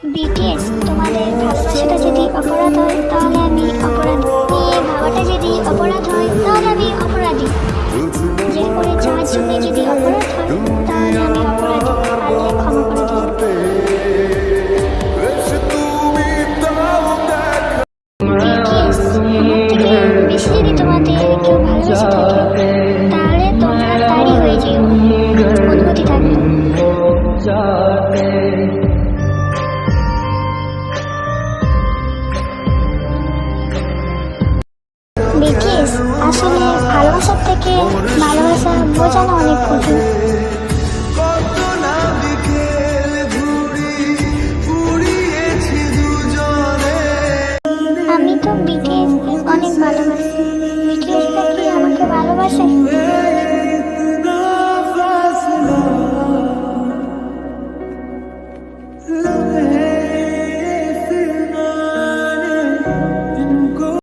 BTS, তোমাদের ভালোবাসাটা যদি অপরাধ হয় তাহলে আমি অপরাধ নিয়ে ভাবাটা যদি অপরাধ হয় তাহলে আমি অপরাধী। জেল করে যাওয়ার জন্য যদি অপরাধ হয় তাহলে আমি অপরাধী, পারলে ক্ষমা করে দিও। বিটিএস, আমার থেকে বেশি যদি তোমাদের কেউ ভালোবেসে থাকে তাহলে তোমরা তারই হয়ে যেও, অনুমতি থাকলো। বিটিএস, আসলে ভালোবাসার থেকে ভালোবাসা বোঝানো অনেক কঠিন।